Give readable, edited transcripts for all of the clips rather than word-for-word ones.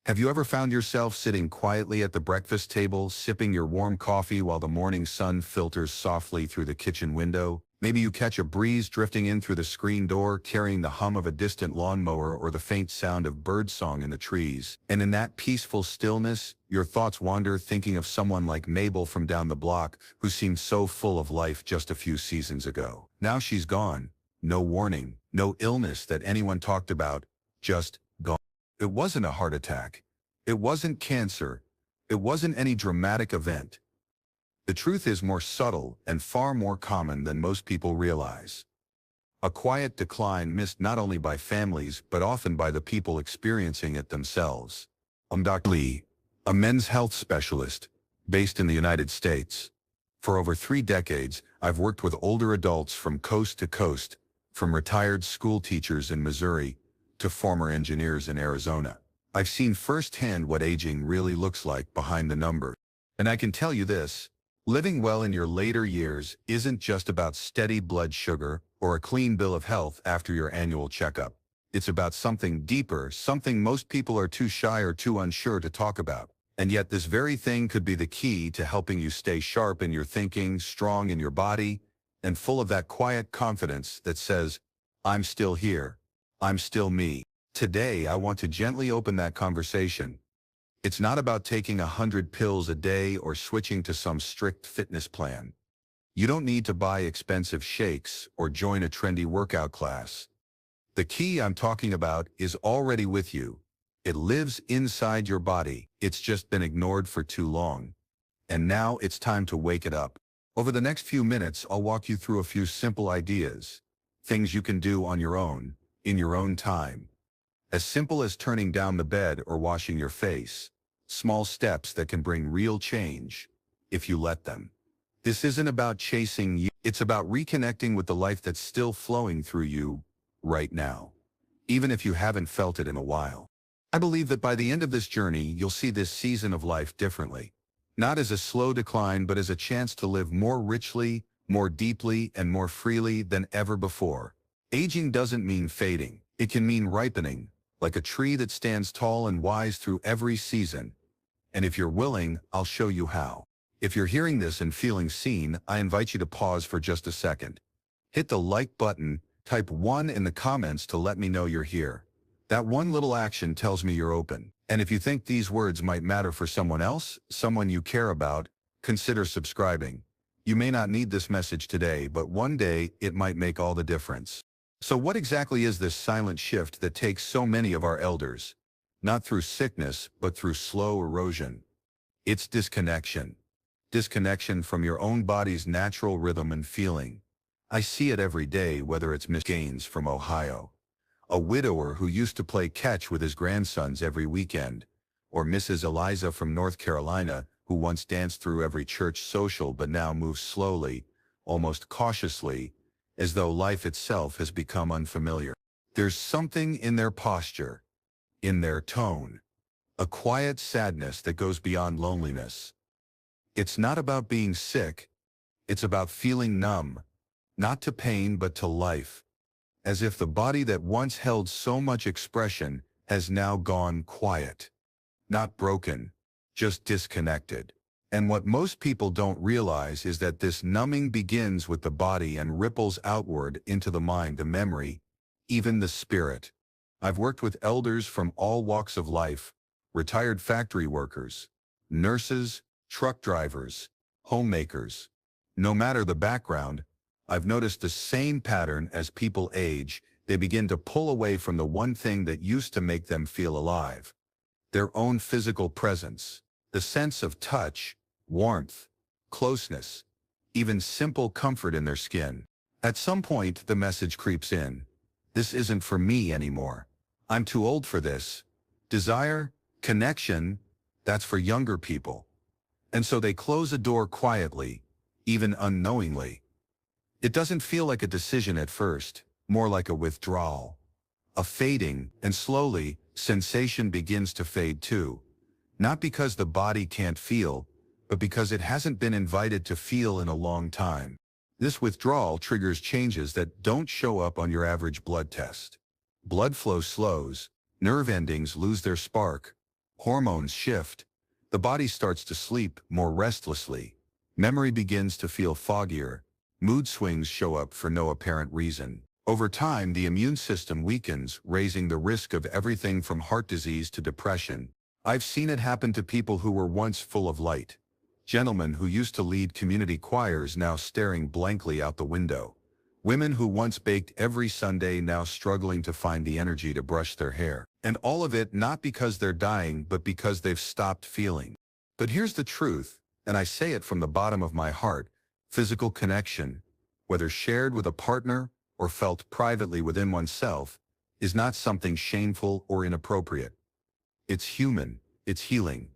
Have you ever found yourself sitting quietly at the breakfast table, sipping your warm coffee while the morning sun filters softly through the kitchen window? Maybe you catch a breeze drifting in through the screen door, carrying the hum of a distant lawnmower or the faint sound of birdsong in the trees. And in that peaceful stillness, your thoughts wander, thinking of someone like Mabel from down the block, who seemed so full of life just a few seasons ago. Now she's gone. No warning, no illness that anyone talked about, just gone. It wasn't a heart attack. It wasn't cancer. It wasn't any dramatic event. The truth is more subtle and far more common than most people realize. A quiet decline missed not only by families but often by the people experiencing it themselves. I'm Dr. Lee, a men's health specialist based in the United States. For over 3 decades, I've worked with older adults from coast to coast, from retired school teachers in Missouri to former engineers in Arizona. I've seen firsthand what aging really looks like behind the numbers. And I can tell you this, living well in your later years isn't just about steady blood sugar or a clean bill of health after your annual checkup. It's about something deeper, something most people are too shy or too unsure to talk about. And yet this very thing could be the key to helping you stay sharp in your thinking, strong in your body, and full of that quiet confidence that says, I'm still here. I'm still me. Today, I want to gently open that conversation. It's not about taking 100 pills a day or switching to some strict fitness plan. You don't need to buy expensive shakes or join a trendy workout class. The key I'm talking about is already with you. It lives inside your body. It's just been ignored for too long. And now it's time to wake it up. Over the next few minutes, I'll walk you through a few simple ideas, things you can do on your own, in your own time. As simple as turning down the bed or washing your face. Small steps that can bring real change, if you let them. This isn't about chasing you. It's about reconnecting with the life that's still flowing through you right now, even if you haven't felt it in a while. I believe that by the end of this journey, you'll see this season of life differently. Not as a slow decline, but as a chance to live more richly, more deeply, and more freely than ever before. Aging doesn't mean fading. It can mean ripening, like a tree that stands tall and wise through every season. And if you're willing, I'll show you how. If you're hearing this and feeling seen, I invite you to pause for just a second. Hit the like button, type 1 in the comments to let me know you're here. That one little action tells me you're open. And if you think these words might matter for someone else, someone you care about, consider subscribing. You may not need this message today, but one day it might make all the difference. So what exactly is this silent shift that takes so many of our elders? Not through sickness, but through slow erosion. It's disconnection. Disconnection from your own body's natural rhythm and feeling. I see it every day, whether it's Miss Gaines from Ohio, a widower who used to play catch with his grandsons every weekend, or Mrs. Eliza from North Carolina, who once danced through every church social but now moves slowly, almost cautiously, as though life itself has become unfamiliar. There's something in their posture, in their tone, a quiet sadness that goes beyond loneliness. It's not about being sick, it's about feeling numb, not to pain but to life, as if the body that once held so much expression has now gone quiet. Not broken, just disconnected. And what most people don't realize is that this numbing begins with the body and ripples outward into the mind, the memory, even the spirit. I've worked with elders from all walks of life, retired factory workers, nurses, truck drivers, homemakers. No matter the background, I've noticed the same pattern. As people age, they begin to pull away from the one thing that used to make them feel alive. Their own physical presence, the sense of touch, warmth, closeness, even simple comfort in their skin. At some point, the message creeps in. This isn't for me anymore. I'm too old for this. Desire, connection, that's for younger people. And so they close a door quietly, even unknowingly. It doesn't feel like a decision at first, more like a withdrawal, a fading, and slowly, sensation begins to fade too. Not because the body can't feel, but because it hasn't been invited to feel in a long time. This withdrawal triggers changes that don't show up on your average blood test. Blood flow slows, nerve endings lose their spark, Hormones shift. The body starts to sleep more restlessly. Memory begins to feel foggier. Mood swings show up for no apparent reason. Over time, the immune system weakens, raising the risk of everything from heart disease to depression. I've seen it happen to people who were once full of light. Gentlemen who used to lead community choirs now staring blankly out the window. Women who once baked every Sunday now struggling to find the energy to brush their hair. And all of it not because they're dying, but because they've stopped feeling. But here's the truth, and I say it from the bottom of my heart: physical connection, whether shared with a partner or felt privately within oneself, is not something shameful or inappropriate. It's human, it's healing,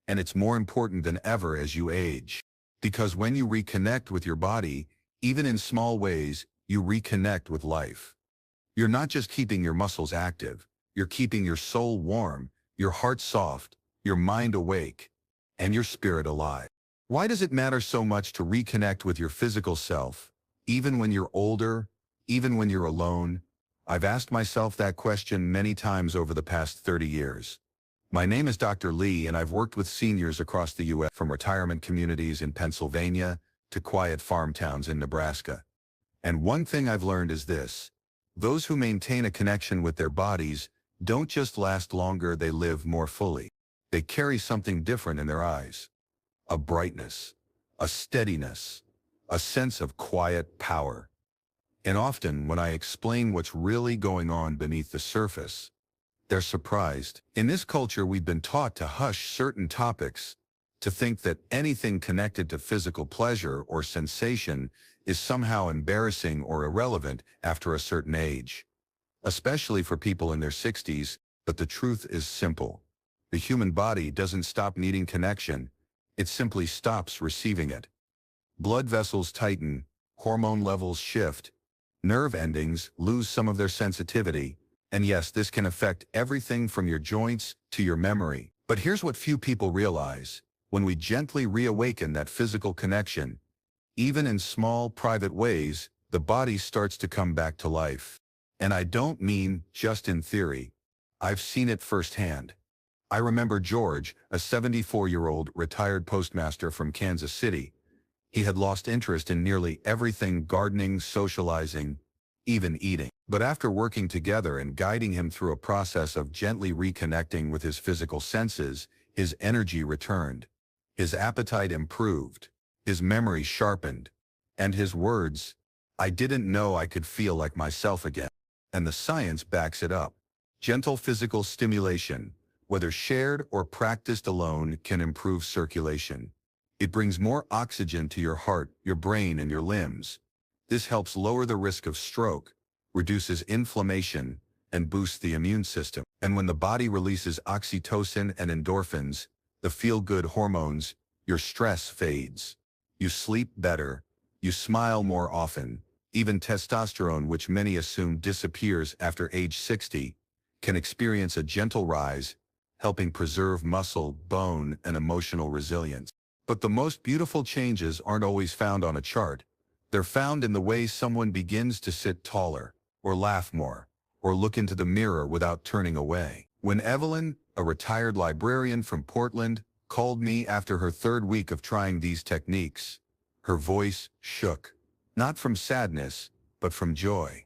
and it's more important than ever as you age. Because when you reconnect with your body, even in small ways, you reconnect with life. You're not just keeping your muscles active, you're keeping your soul warm, your heart soft, your mind awake, and your spirit alive. Why does it matter so much to reconnect with your physical self, even when you're older, even when you're alone? I've asked myself that question many times over the past 30 years. My name is Dr. Lee, and I've worked with seniors across the U.S., from retirement communities in Pennsylvania to quiet farm towns in Nebraska. And one thing I've learned is this: those who maintain a connection with their bodies don't just last longer, they live more fully. They carry something different in their eyes. A brightness, a steadiness, a sense of quiet power. And often, when I explain what's really going on beneath the surface, they're surprised. In this culture, we've been taught to hush certain topics, to think that anything connected to physical pleasure or sensation is somehow embarrassing or irrelevant after a certain age, especially for people in their 60s. But the truth is simple. The human body doesn't stop needing connection, it simply stops receiving it. Blood vessels tighten, hormone levels shift, nerve endings lose some of their sensitivity, and yes, this can affect everything from your joints to your memory. But here's what few people realize: when we gently reawaken that physical connection, even in small, private ways, the body starts to come back to life. And I don't mean just in theory. I've seen it firsthand. I remember George, a 74-year-old retired postmaster from Kansas City. He had lost interest in nearly everything: gardening, socializing, even eating. But after working together and guiding him through a process of gently reconnecting with his physical senses, his energy returned, his appetite improved, his memory sharpened, and his words, "I didn't know I could feel like myself again." And the science backs it up. Gentle physical stimulation, whether shared or practiced alone, can improve circulation. It brings more oxygen to your heart, your brain, and your limbs. This helps lower the risk of stroke, reduces inflammation, and boosts the immune system. And when the body releases oxytocin and endorphins, the feel-good hormones, your stress fades. You sleep better. You smile more often. Even testosterone, which many assume disappears after age 60, can experience a gentle rise, helping preserve muscle, bone, and emotional resilience. But the most beautiful changes aren't always found on a chart. They're found in the way someone begins to sit taller, or laugh more, or look into the mirror without turning away. When Evelyn, a retired librarian from Portland, called me after her third week of trying these techniques, her voice shook, not from sadness, but from joy.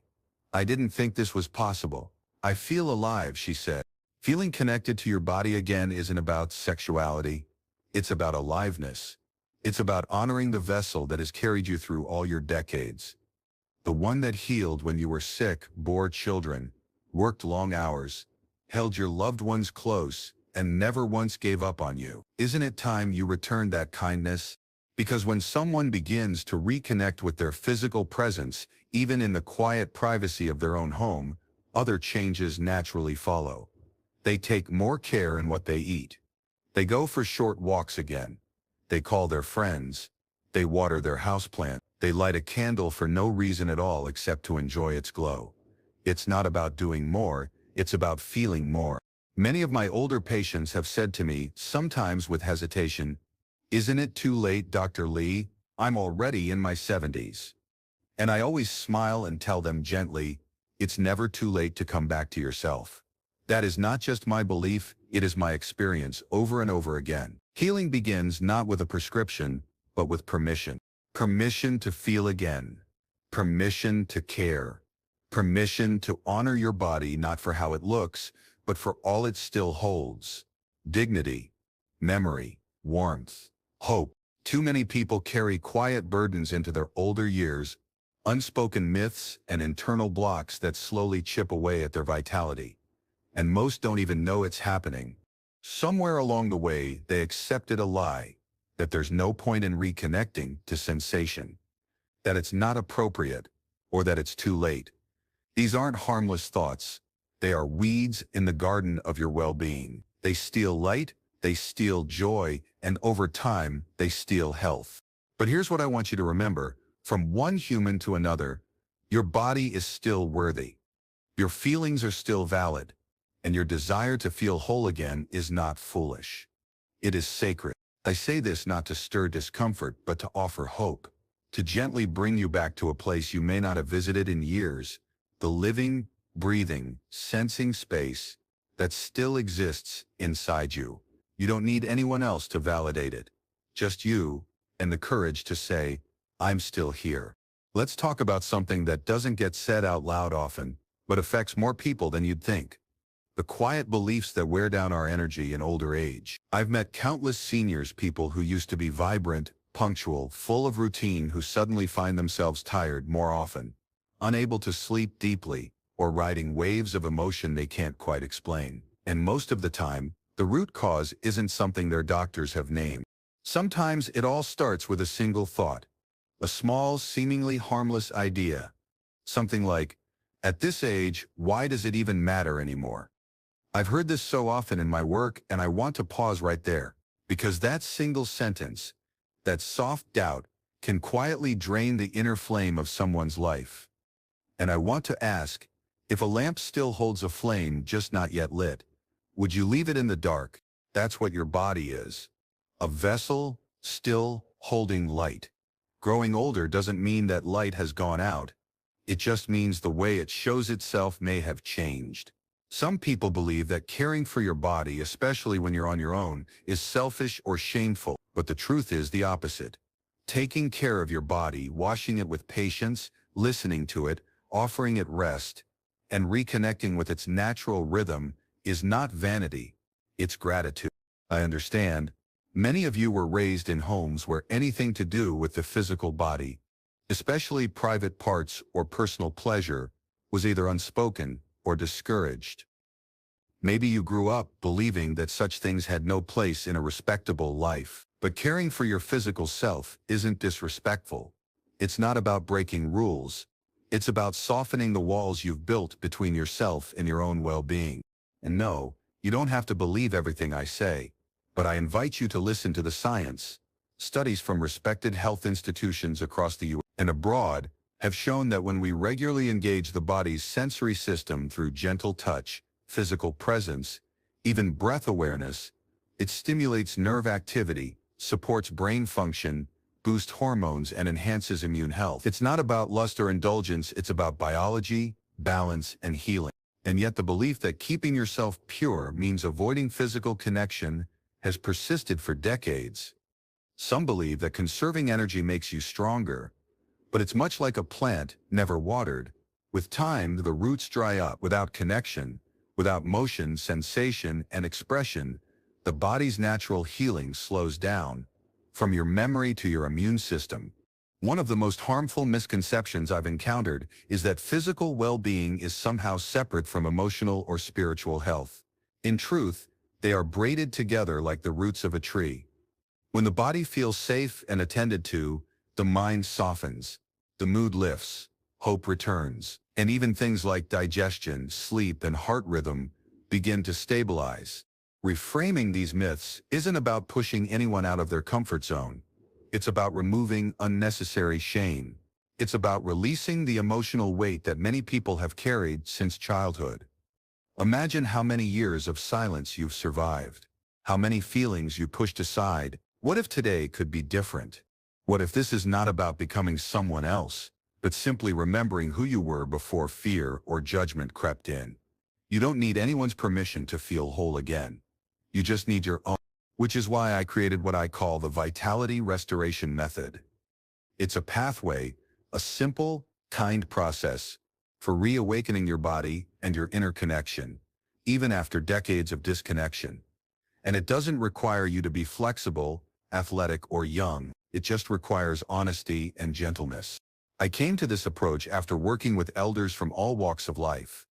"I didn't think this was possible. I feel alive," she said. Feeling connected to your body again isn't about sexuality. It's about aliveness. It's about honoring the vessel that has carried you through all your decades. The one that healed when you were sick, bore children, worked long hours, held your loved ones close, and never once gave up on you. Isn't it time you returned that kindness? Because when someone begins to reconnect with their physical presence, even in the quiet privacy of their own home, other changes naturally follow. They take more care in what they eat. They go for short walks again. They call their friends. They water their houseplant. They light a candle for no reason at all except to enjoy its glow. It's not about doing more, it's about feeling more. Many of my older patients have said to me, sometimes with hesitation, "Isn't it too late, Dr. Lee? I'm already in my 70s." And I always smile and tell them gently, it's never too late to come back to yourself. That is not just my belief, It is my experience over and over again. Healing begins not with a prescription, but with permission. Permission to feel again. Permission to care. Permission to honor your body not for how it looks, but for all it still holds. Dignity, memory, warmth, hope. Too many people carry quiet burdens into their older years, unspoken myths and internal blocks that slowly chip away at their vitality. And most don't even know it's happening. Somewhere along the way, they accepted a lie, that there's no point in reconnecting to sensation, that it's not appropriate, or that it's too late. These aren't harmless thoughts. They are weeds in the garden of your well-being. They steal light, they steal joy, and over time, they steal health. But here's what I want you to remember. From one human to another, your body is still worthy. Your feelings are still valid, and your desire to feel whole again is not foolish. It is sacred. I say this not to stir discomfort, but to offer hope, to gently bring you back to a place you may not have visited in years, the living, breathing, sensing space that still exists inside you. You don't need anyone else to validate it, just you and the courage to say, I'm still here. Let's talk about something that doesn't get said out loud often, but affects more people than you'd think. The quiet beliefs that wear down our energy in older age. I've met countless seniors, people who used to be vibrant, punctual, full of routine, who suddenly find themselves tired more often, unable to sleep deeply, or riding waves of emotion they can't quite explain. And most of the time, the root cause isn't something their doctors have named. Sometimes it all starts with a single thought, a small, seemingly harmless idea. Something like, at this age, why does it even matter anymore? I've heard this so often in my work, and I want to pause right there, because that single sentence, that soft doubt, can quietly drain the inner flame of someone's life. And I want to ask, if a lamp still holds a flame just not yet lit, would you leave it in the dark? That's what your body is. A vessel, still holding light. Growing older doesn't mean that light has gone out. It just means the way it shows itself may have changed. Some people believe that caring for your body, especially when you're on your own, is selfish or shameful, but the truth is the opposite. Taking care of your body, washing it with patience, listening to it, offering it rest, and reconnecting with its natural rhythm is not vanity, it's gratitude. I understand. Many of you were raised in homes where anything to do with the physical body, especially private parts or personal pleasure, was either unspoken or discouraged. Maybe you grew up believing that such things had no place in a respectable life. But caring for your physical self isn't disrespectful. It's not about breaking rules. It's about softening the walls you've built between yourself and your own well-being. And no, you don't have to believe everything I say, but I invite you to listen to the science. Studies from respected health institutions across the U.S. and abroad have shown that when we regularly engage the body's sensory system through gentle touch, physical presence, even breath awareness, it stimulates nerve activity, supports brain function, boosts hormones, and enhances immune health. It's not about lust or indulgence, it's about biology, balance, and healing. And yet the belief that keeping yourself pure means avoiding physical connection has persisted for decades. Some believe that conserving energy makes you stronger, but it's much like a plant never watered. With time, the roots dry up. Without connection, without motion, sensation, and expression, the body's natural healing slows down, from your memory to your immune system. One of the most harmful misconceptions I've encountered is that physical well-being is somehow separate from emotional or spiritual health. In truth, they are braided together like the roots of a tree. When the body feels safe and attended to, the mind softens, the mood lifts, hope returns, and even things like digestion, sleep, and heart rhythm begin to stabilize. Reframing these myths isn't about pushing anyone out of their comfort zone. It's about removing unnecessary shame. It's about releasing the emotional weight that many people have carried since childhood. Imagine how many years of silence you've survived, how many feelings you pushed aside. What if today could be different? What if this is not about becoming someone else, but simply remembering who you were before fear or judgment crept in? You don't need anyone's permission to feel whole again. You just need your own, which is why I created what I call the Vitality Restoration Method. It's a pathway, a simple, kind process for reawakening your body and your inner connection, even after decades of disconnection. And it doesn't require you to be flexible, athletic, or young. It just requires honesty and gentleness. I came to this approach after working with elders from all walks of life.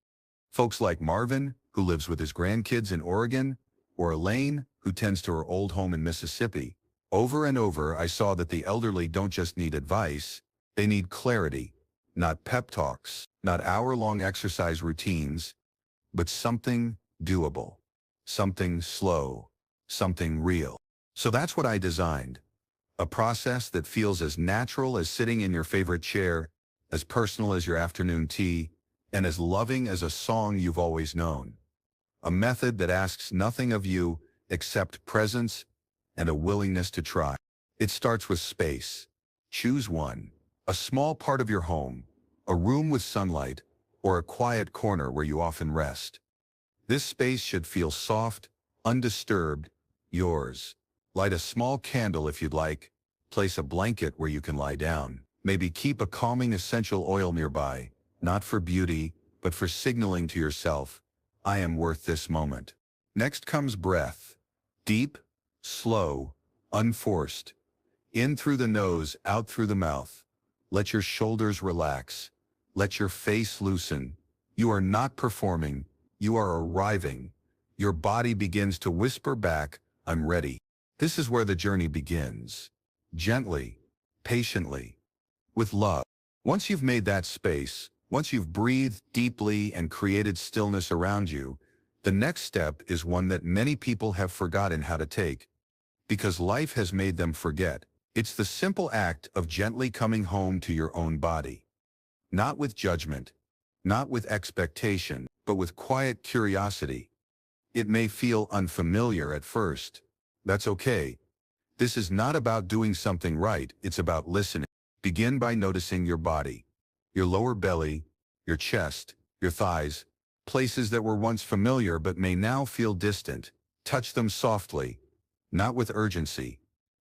Folks like Marvin, who lives with his grandkids in Oregon, or Elaine, who tends to her old home in Mississippi. Over and over, I saw that the elderly don't just need advice, they need clarity, not pep talks, not hour-long exercise routines, but something doable, something slow, something real. So that's what I designed. A process that feels as natural as sitting in your favorite chair, as personal as your afternoon tea, and as loving as a song you've always known. A method that asks nothing of you except presence and a willingness to try. It starts with space. Choose one. A small part of your home, a room with sunlight, or a quiet corner where you often rest. This space should feel soft, undisturbed, yours. Light a small candle if you'd like. Place a blanket where you can lie down. Maybe keep a calming essential oil nearby, not for beauty, but for signaling to yourself, I am worth this moment. Next comes breath. Deep, slow, unforced. In through the nose, out through the mouth. Let your shoulders relax. Let your face loosen. You are not performing. You are arriving. Your body begins to whisper back, I'm ready. This is where the journey begins. Gently, patiently, with love. Once you've made that space, once you've breathed deeply and created stillness around you, the next step is one that many people have forgotten how to take, because life has made them forget. It's the simple act of gently coming home to your own body. Not with judgment, not with expectation, but with quiet curiosity. It may feel unfamiliar at first. That's okay. This is not about doing something right, it's about listening. Begin by noticing your body, your lower belly, your chest, your thighs, places that were once familiar but may now feel distant. Touch them softly, not with urgency,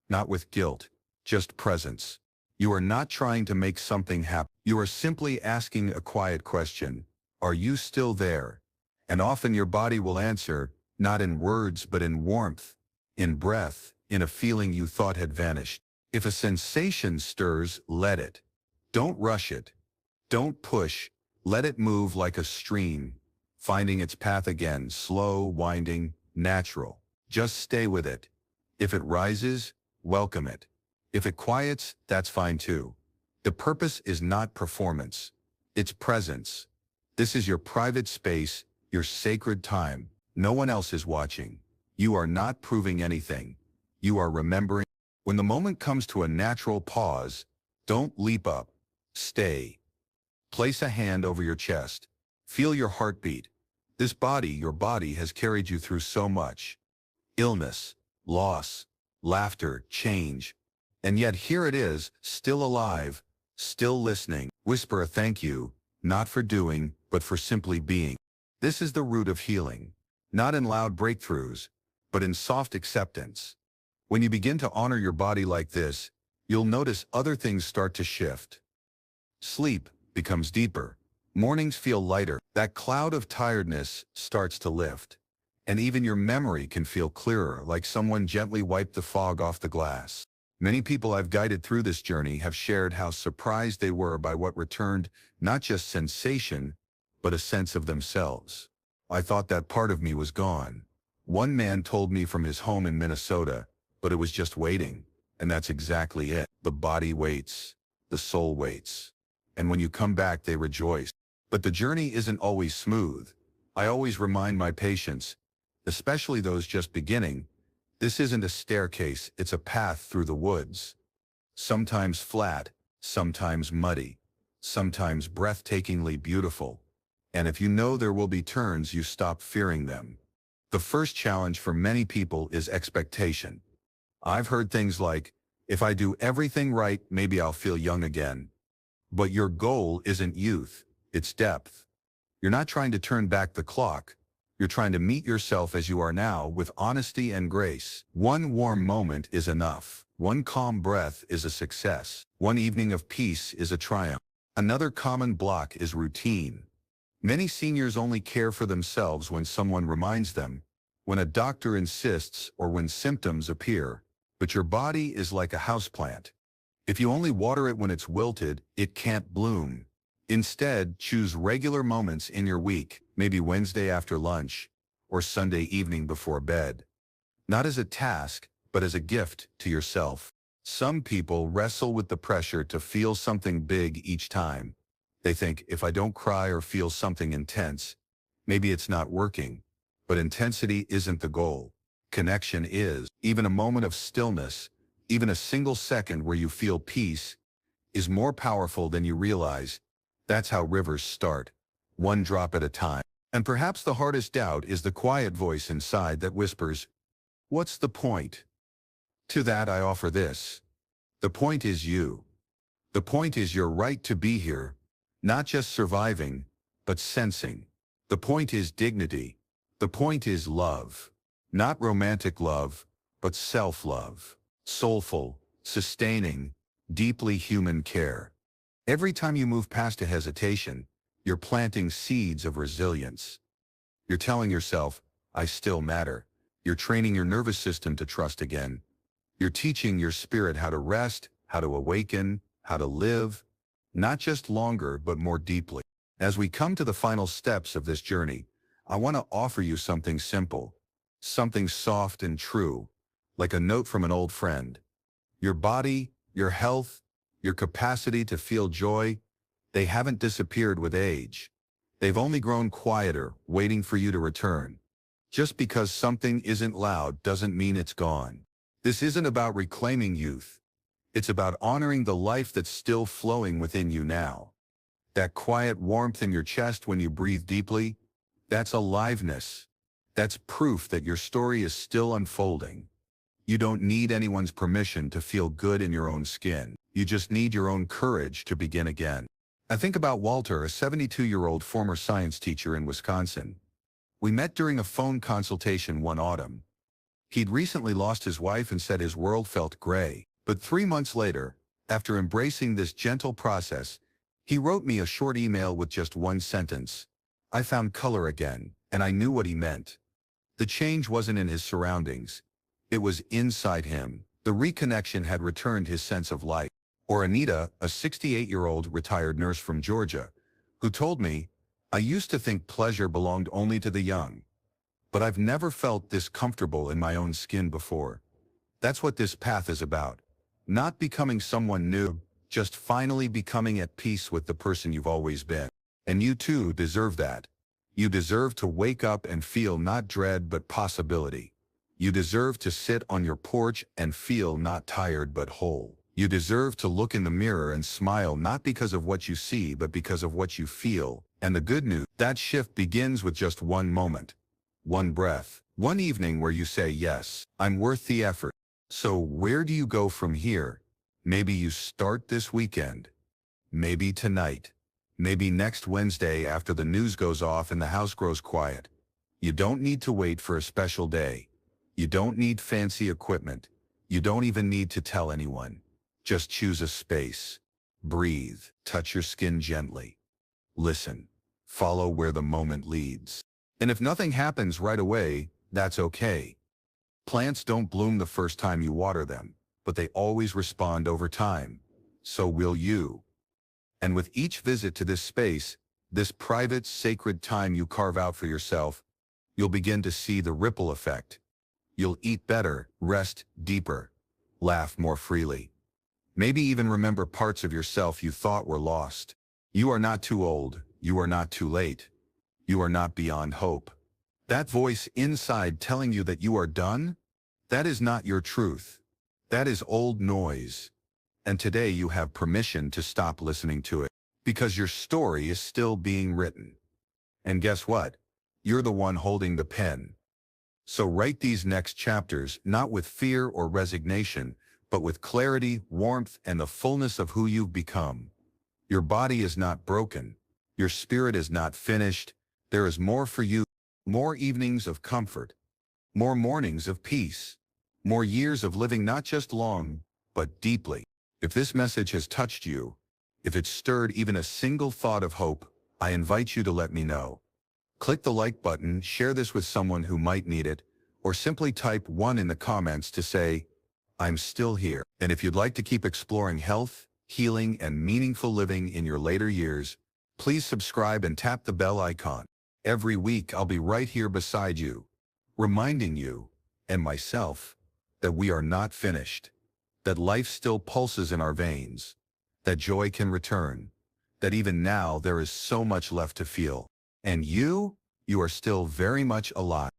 not with guilt, just presence. You are not trying to make something happen. You are simply asking a quiet question. Are you still there? And often your body will answer, not in words but in warmth, in breath, in a feeling you thought had vanished. If a sensation stirs, let it. Don't rush it. Don't push. Let it move like a stream, finding its path again, slow, winding, natural. Just stay with it. If it rises, welcome it. If it quiets, that's fine too. The purpose is not performance. It's presence. This is your private space, your sacred time. No one else is watching. You are not proving anything. You are remembering. When the moment comes to a natural pause, don't leap up. Stay. Place a hand over your chest. Feel your heartbeat. This body, your body, has carried you through so much. Illness, loss, laughter, change. And yet here it is, still alive, still listening. Whisper a thank you, not for doing, but for simply being. This is the root of healing. Not in loud breakthroughs, but in soft acceptance. When you begin to honor your body like this, you'll notice other things start to shift. Sleep becomes deeper. Mornings feel lighter. That cloud of tiredness starts to lift. And even your memory can feel clearer, like someone gently wiped the fog off the glass. Many people I've guided through this journey have shared how surprised they were by what returned, not just sensation, but a sense of themselves. I thought that part of me was gone. One man told me from his home in Minnesota, but it was just waiting. And that's exactly it. The body waits. The soul waits. And when you come back, they rejoice. But the journey isn't always smooth. I always remind my patients, especially those just beginning, this isn't a staircase, it's a path through the woods. Sometimes flat, sometimes muddy, sometimes breathtakingly beautiful. And if you know there will be turns, you stop fearing them. The first challenge for many people is expectation. I've heard things like, if I do everything right, maybe I'll feel young again. But your goal isn't youth, it's depth. You're not trying to turn back the clock. You're trying to meet yourself as you are now with honesty and grace. One warm moment is enough. One calm breath is a success. One evening of peace is a triumph. Another common block is routine. Many seniors only care for themselves when someone reminds them, when a doctor insists, or when symptoms appear. But your body is like a houseplant. If you only water it when it's wilted, it can't bloom. Instead, choose regular moments in your week, maybe Wednesday after lunch, or Sunday evening before bed. Not as a task, but as a gift to yourself. Some people wrestle with the pressure to feel something big each time. They think, if I don't cry or feel something intense, maybe it's not working. But intensity isn't the goal. Connection is. Even a moment of stillness, even a single second where you feel peace, is more powerful than you realize. That's how rivers start, one drop at a time. And perhaps the hardest doubt is the quiet voice inside that whispers, "What's the point?" To that I offer this. The point is you. The point is your right to be here, not just surviving, but sensing. The point is dignity. The point is love. Not romantic love, but self-love. Soulful, sustaining, deeply human care. Every time you move past a hesitation, you're planting seeds of resilience. You're telling yourself, I still matter. You're training your nervous system to trust again. You're teaching your spirit how to rest, how to awaken, how to live, not just longer, but more deeply. As we come to the final steps of this journey, I want to offer you something simple, something soft and true, like a note from an old friend. Your body, your health, your capacity to feel joy, they haven't disappeared with age. They've only grown quieter, waiting for you to return. Just because something isn't loud doesn't mean it's gone. This isn't about reclaiming youth. It's about honoring the life that's still flowing within you now. That quiet warmth in your chest when you breathe deeply, that's aliveness. That's proof that your story is still unfolding. You don't need anyone's permission to feel good in your own skin. You just need your own courage to begin again. I think about Walter, a 72-year-old former science teacher in Wisconsin. We met during a phone consultation one autumn. He'd recently lost his wife and said his world felt gray. But 3 months later, after embracing this gentle process, he wrote me a short email with just one sentence. I found color again, and I knew what he meant. The change wasn't in his surroundings. It was inside him. The reconnection had returned his sense of life. Or Anita, a 68-year-old retired nurse from Georgia, who told me, I used to think pleasure belonged only to the young. But I've never felt this comfortable in my own skin before. That's what this path is about. Not becoming someone new, just finally becoming at peace with the person you've always been. And you too deserve that. You deserve to wake up and feel not dread but possibility. You deserve to sit on your porch and feel not tired but whole. You deserve to look in the mirror and smile not because of what you see but because of what you feel. And the good news, that shift begins with just one moment. One breath. One evening where you say, yes, I'm worth the effort. So where do you go from here? Maybe you start this weekend. Maybe tonight. Maybe next Wednesday after the news goes off and the house grows quiet. You don't need to wait for a special day. You don't need fancy equipment. You don't even need to tell anyone. Just choose a space. Breathe. Touch your skin gently. Listen. Follow where the moment leads. And if nothing happens right away, that's okay. Plants don't bloom the first time you water them, but they always respond over time. So will you. And with each visit to this space, this private, sacred time you carve out for yourself, you'll begin to see the ripple effect. You'll eat better, rest deeper, laugh more freely. Maybe even remember parts of yourself you thought were lost. You are not too old. You are not too late. You are not beyond hope. That voice inside telling you that you are done, that is not your truth. That is old noise. And today you have permission to stop listening to it, because your story is still being written. And guess what? You're the one holding the pen. So write these next chapters not with fear or resignation, but with clarity, warmth, and the fullness of who you've become. Your body is not broken. Your spirit is not finished. There is more for you. more evenings of comfort, more mornings of peace, more years of living not just long, but deeply. If this message has touched you, if it stirred even a single thought of hope, I invite you to let me know. Click the like button, share this with someone who might need it, or simply type 1 in the comments to say, I'm still here. And if you'd like to keep exploring health, healing, and meaningful living in your later years, please subscribe and tap the bell icon. Every week I'll be right here beside you, reminding you, and myself, that we are not finished, that life still pulses in our veins, that joy can return, that even now there is so much left to feel. And you are still very much alive.